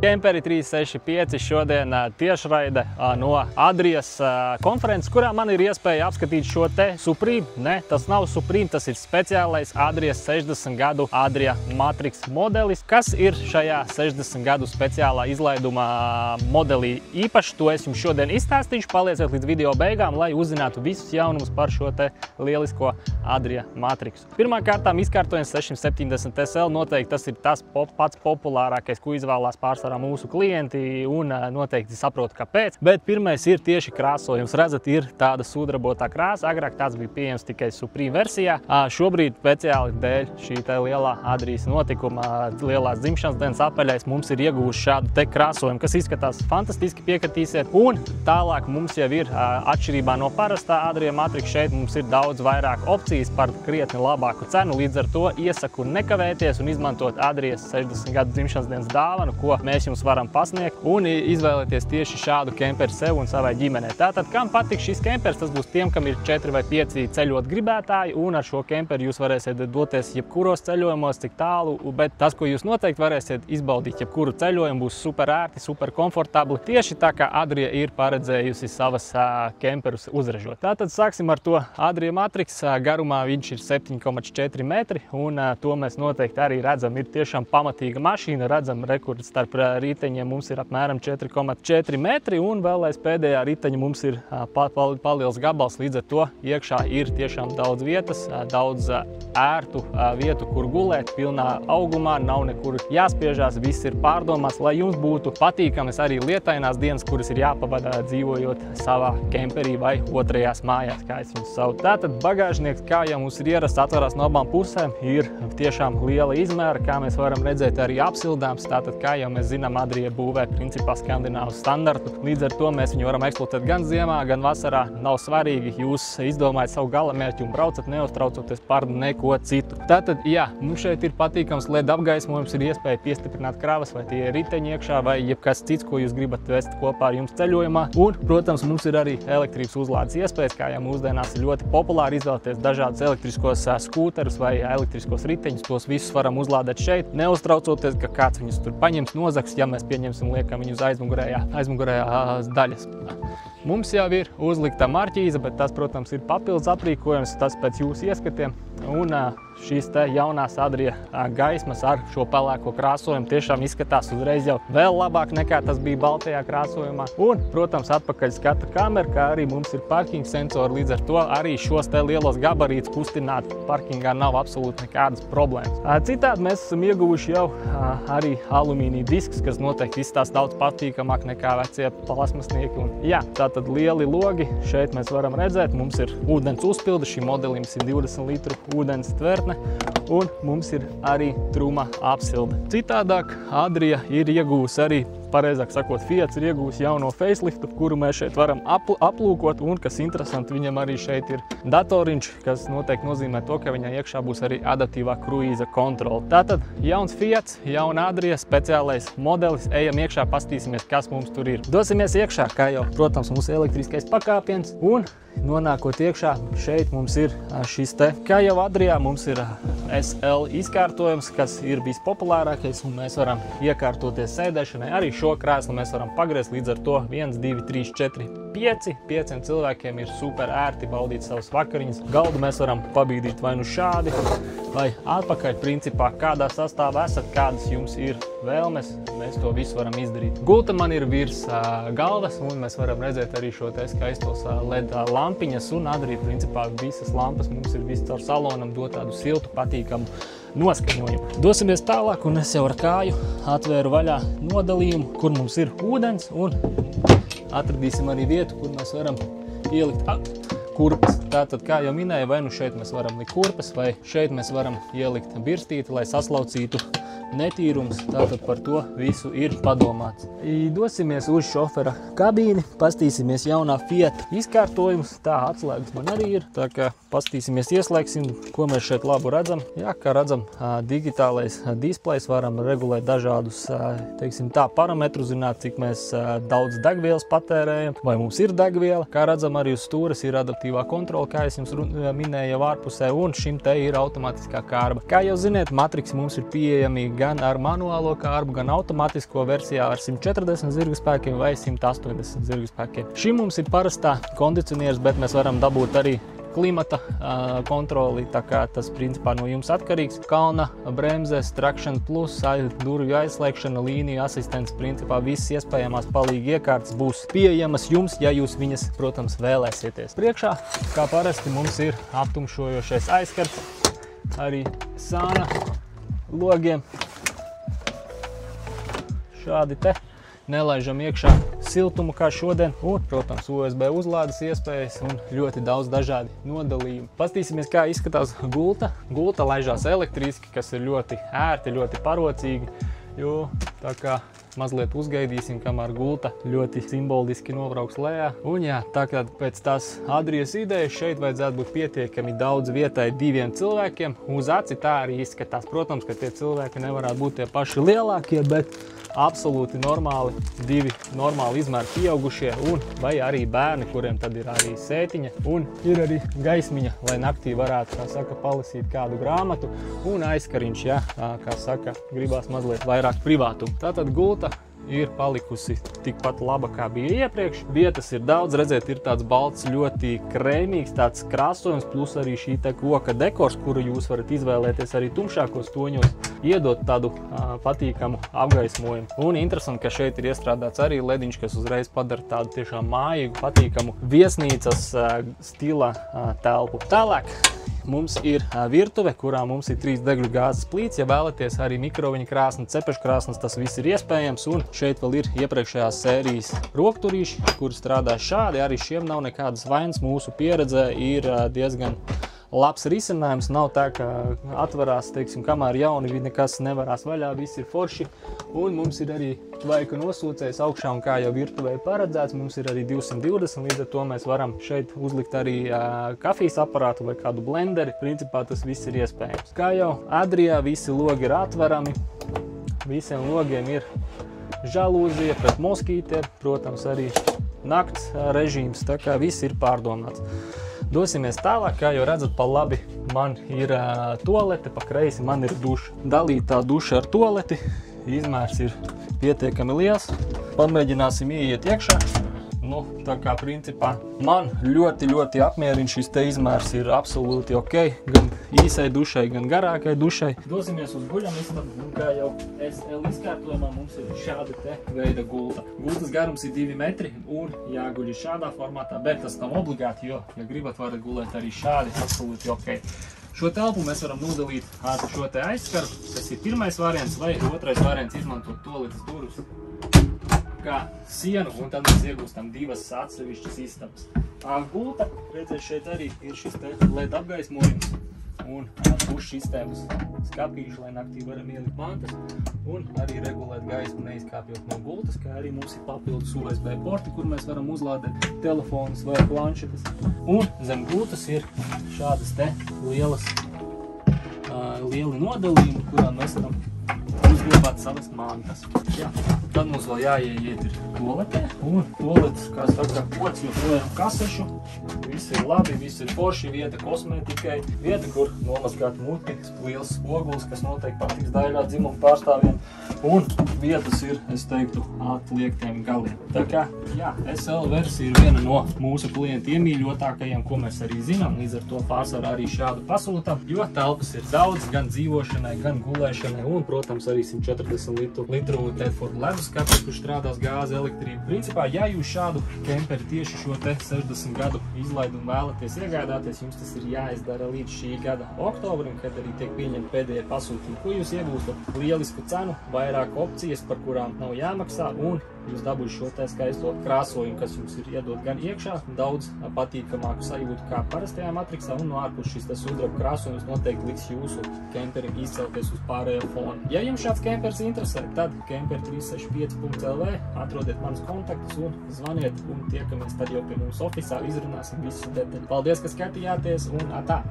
Kemperi 365 šodien tiešraide no Adrijas konferences, kurā man ir iespēja apskatīt šo te Supreme. Ne, tas nav Supreme, tas ir speciālais Adrijas 60 gadu Adria Matrix modelis. Kas ir šajā 60 gadu speciālā izlaiduma modelī īpaši, to es jums šodien izstāstīšu. Palieciet līdz video beigām, lai uzzinātu visus jaunumus par šo te lielisko Adria Matrixu. Pirmkārtām izkārtojums 670 SL, noteikti tas ir tas pats populārākais, ko izvēlās pārsvarā mūsu klienti, un noteikti saprotu, kāpēc. Bet pirmais ir tieši krāsojums. Redzat, ir tāda sudrabotā krāsa. Agrāk tāds bija pieejams tikai Supreme versijā. Šobrīd speciāli dēļ šī te lielā Adrijas notikuma, lielās dzimšanas dienas apaļais, mums ir iegūši šādu te krāsojumu, kas izskatās fantastiski, piekritīsiet. Un tālāk mums jau ir, atšķirībā no parastā Adria Matrix, šeit mums ir daudz vairāk opcijas par krietni labāku cenu. Līdz ar to iesaku nekavēties un izmantot Adrijas 60 gadu dzimšanas dienas dāvanu, ko mēs jums varam pasniegt, un izvēlēties tieši šādu kemperi sev un savai ģimenei. Tātad, kam patīk šis kempers, tas būs tiem, kam ir 4 vai 5 ceļot gribētāji, un ar šo kemperi jūs varēsiet doties jebkuros ceļojumos, cik tālu, bet tas, ko jūs noteikti varēsiet izbaudīt jebkuru ceļojumu, būs super ērti, super komfortabli, tieši tā kā Adria ir paredzējusi savas kemperus uzražot. Tātad sāksim ar to Adria Matrix. Garumā viņš ir 7,4 metri, un to mēs noteikti arī redzam. Ir tiešām pamatīga mašīna, redzam rekords starp riteņiem mums ir apmēram 4,4 metri, un vēl aiz pēdējā riteņa mums ir paliels gabals, līdz ar to iekšā ir tiešām daudz vietas, daudz ērtu vietu, kur gulēt, pilnā augumā, nav nekur jāspiežās, viss ir pārdomāts, lai jums būtu patīkamas arī lietainās dienas, kuras ir jāpavada dzīvojot savā kemperī vai otrajās mājās, kā es viņus saucu. Tātad bagāžnieks, kā jau mums ir ierasts, atverās no abām pusēm, ir tiešām liela izmēra, kā mēs varam redzēt, arī apsildāms. Tātad, kā jau mēs zinām, Adria būvē principā skandināvu standartu. Līdz ar to mēs viņu varam eksploatēt gan ziemā, gan vasarā. Nav svarīgi, jūs izdomājat savu galamērķi un braucat, neuztraucoties par neko citu. Tātad, jā, mums šeit ir patīkams LED apgaismojums, ir iespēja piestiprināt kravas, vai tie riteņi iekšā, vai jebkas cits, ko jūs gribat vest kopā ar jums ceļojumā. Un, protams, mums ir arī elektrības uzlādes iespējas, kā jau mūsdienās ir ļoti populāri izvēlēties dažādus elektriskos skūterus vai elektriskos riteņus. Tos visus varam uzlādēt šeit, neuztraucoties, ka kāds viņus tur paņems, nozags, ja mēs pieņemsim, liekam viņu uz aizmugurējās daļas. Mums jau ir uzlikta marķīze, bet tas, protams, ir papildus aprīkojums, tas pēc jūsu ieskatiem. Un šīs te jaunās Adria gaismas ar šo pelēko krāsojumu tiešām izskatās uzreiz jau vēl labāk nekā tas bija baltajā krāsojumā. Un, protams, atpakaļ skata kamera, kā arī mums ir parking sensori, līdz ar to arī šos te lielos gabarītus kustināt parkingā nav absolūti nekādas problēmas. Citādi mēs esam ieguvuši jau arī alumīnija diskus, kas noteikti izstāsta daudz patīkamāk nekā vecie plasmasnieki. Un, jā, tātad lieli logi šeit mēs varam redzēt. Mums ir ūdens uzpilde, šī modelim 120 litru ūdens tvertne, un mums ir arī truma apsilde. Citādāk Adria ir iegūsi arī, pareizāk sakot, Fiat ir iegūsi jauno faceliftu, kuru mēs šeit varam aplūkot, un, kas interesanti, viņam arī šeit ir datoriņš, kas noteikti nozīmē to, ka viņai iekšā būs arī adaptīvā kruīza kontrole. Tātad jauns Fiat, jauna Adria, speciālais modelis, ejam iekšā, pastīsimies, kas mums tur ir. Dosimies iekšā, kā jau, protams, mums elektriskais pakāpiens, un nonākot iekšā, šeit mums ir šis te, kā jau Adrijā, mums ir SL izkārtojums, kas ir vispopulārākais, un mēs varam iekārtoties sēdēšanai. Arī šo krēslu mēs varam pagriezt, līdz ar to 1, 2, 3, 4, 5 cilvēkiem ir super ērti baudīt savas vakariņas. Galdu mēs varam pabīdīt vai nu šādi, vai atpakaļ, principā, kādā sastāvā esat, kādas jums ir vēlmes, mēs to visu varam izdarīt. Gulta man ir virs galvas, un mēs varam redzēt arī šo te skaistos LED lampiņas, un Adria, principā, visas lampas mums ir viss caur salonam, dot tādu siltu, patīkamu noskaņojumu. Dosimies tālāk, un es jau ar kāju atvēru vaļā nodalījumu, kur mums ir ūdens, un atradīsim arī vietu, kur mēs varam ielikt kurpes. Tātad, kā jau minēju, vai nu šeit mēs varam likt kurpes, vai šeit mēs varam ielikt birstīti, lai saslaucītu netīrums. Tātad par to visu ir padomāts. Dosimies uz šofera kabīni, pastīsimies jaunā Fiat izkārtojumus. Tā, atslēgas man arī ir, tā kā pastīsimies, ieslēgsim, ko mēs šeit labu redzam. Jā, kā redzam, digitālais displejs, varam regulēt dažādus, teiksim tā, parametrus, zināt, cik mēs daudz degvielas patērējam, vai mums ir degviela. Kā redzam, arī uz stūres ir adaptīvā kontrole, kā es jums minēju jau ārpusē, un šim te ir automātiskā kārba. Kā jau ziniet, Matrix mums ir pieejami gan ar manuālo kārbu, gan automātisko versijā ar 140 zirgspēkiem vai 180 zirgspēkiem. Šī mums ir parastā kondicionieris, bet mēs varam dabūt arī klimata kontroli, tā kā tas principā no jums atkarīgs. Kalna bremzes, traction plus, durvju aizslēgšana, līniju asistents, principā visas iespējamās palīgi iekārtas būs pieejamas jums, ja jūs viņas, protams, vēlēsieties. Priekšā, kā parasti, mums ir aptumšojošais aizskars, arī sāna logiem. Šādi te. Nelaižam iekšā siltumu kā šodien un, protams, USB uzlādes iespējas un ļoti daudz dažādi nodalījumi. Pastīsimies, kā izskatās gulta. Gulta laižās elektriski, kas ir ļoti ērti, ļoti parocīgi, jo tā kā mazliet uzgaidīsim, kamēr gulta ļoti simboliski nobrauks lejā. Un jā, tā kā pēc tās Adrijas idejas šeit vajadzētu būt pietiekami daudz vietai 2 cilvēkiem. Uz aci tā arī izskatās. Protams, ka tie cilvēki nevarētu būt tie paši lielākie, bet absolūti normāli, 2 normāli izmēri pieaugušie un vai arī bērni, kuriem tad ir arī sētiņa un ir arī gaismiņa, lai naktī varētu, kā saka, palasīt kādu grāmatu un aizkariņš, ja, kā saka, gribās mazliet vairāk privātumu. Tātad gulta ir palikusi tikpat laba, kā bija iepriekš. Vietas ir daudz, redzēt, ir tāds balts, ļoti krēmīgs, tāds krāsojums, plus arī šī te koka dekors, kuru jūs varat izvēlēties arī tumšākos toņos, iedot tādu patīkamu apgaismojumu. Un interesanti, ka šeit ir iestrādāts arī lediņš, kas uzreiz padara tādu tiešām mājīgu, patīkamu viesnīcas stila telpu. Tālāk mums ir virtuve, kurā mums ir 3 degļu gāzes plīts. Ja vēlaties arī mikroviņa krāsni, cepešu krāsnes, tas viss ir iespējams. Un šeit vēl ir iepriekšējās sērijas rokturīši, kuri strādā šādi. Arī šiem nav nekādas vainas. Mūsu pieredzē ir diezgan labs risinājums. Nav tā, ka atverās, teiksim, kamēr jauni nekas nevarās vaļā, viss ir forši. Un mums ir arī tvaika nosūcējs augšā, un kā jau virtuvēji paredzēts, mums ir arī 220, līdz ar to mēs varam šeit uzlikt arī kafijas aparātu vai kādu blenderi. Principā tas viss ir iespējams. Kā jau Adrijā, visi logi ir atverami, visiem logiem ir žalūzija pret moskītiem, protams, arī nakts režīms, tā kā viss ir pārdomāts. Dosimies tālāk, kā jau redzat, pa labi man ir tualete, pa kreisi man ir duša. Dalītā duša ar tualeti, izmērs ir pietiekami liels. Pamēģināsim ieiet iekšā. Nu, tā kā principā man ļoti apmierina šis te izmērs ir absolūti ok, gan īsai dušai, gan garākai dušai. Dosimies uz guļamistabu, un kā jau SL izkārtojumā mums ir šāda te veida gulta. Gultas garums ir 2 metri un jāguļ šādā formātā, bet tas nav obligāti, jo, ja gribat, varat gulēt arī šādi, absolūti ok. Šo telpu mēs varam nodalīt ar šo te aizskaru, tas ir pirmais variants, vai otrais variants izmantot tualetes durvis kā sienu, un tad mēs iegūstam 2 atsevišķas istabas. Gulta, redzēt, šeit arī ir šis te LED apgaismojums un pušu sistēmas skapīši, lai naktī varam ielikt mantas un arī regulēt gaismu, neizkāpjot no gultas, kā arī mums ir papildus USB porti, kur mēs varam uzlādēt telefonus vai planšetes. Un zem gultas ir šādas te lieli nodalījumi, kurām mēs varam uzglabāt savas mantas. Jā. Tad mums vēl jāieiet ir toaletē, un toaletes, kā saka, pods joprojām kasešu. Viss ir labi, viss ir forši, vieta kosmētikai, vieta, kur nomazgāt muti, liels spogulis, kas noteikti patiks daļā dzimumu pārstāvjiem, un vietas ir, es teiktu, atliektiem galiem. Tā kā, jā, SL versija ir viena no mūsu klientu iemīļotākajiem, ko mēs arī zinām, līdz ar to pārsvarā arī šādu pasūtam, jo telpas ir daudz, gan dzīvošanai, gan gulēšanai, un, protams, arī 140 litru Tedforda leduskapis, kurš strādās gāzi, elektrību. Principā, ja jūs šādu kemperi tieši šo te 60 gadu izlaidumu vēlaties iegādāties, jums tas ir jāizdara līdz šī gada oktobrim, kad arī tiek pieņemti pēdējie pasūtījumi. Ko jūs iegūstat? Lielisku cenu, vairāk opcijas, par kurām nav jāmaksā, un jūs dabūjat šo te skaisto krāsojumu, kas jums ir iedot gan iekšā, daudz patīkamāku sajūtu kā parastajā matriksā, un no ārpus šis te sudraba krāsojums noteikti liks jūsu kemperim izcelties uz pārējo fonu. Ja jums šāds kempers interesē, tad kemper365.lv atrodiet manus kontaktus un zvaniet, un tiekamies tad jau pie mums ofisā, izrunāsim visu detaļu. Paldies, ka skatījāties, un atā!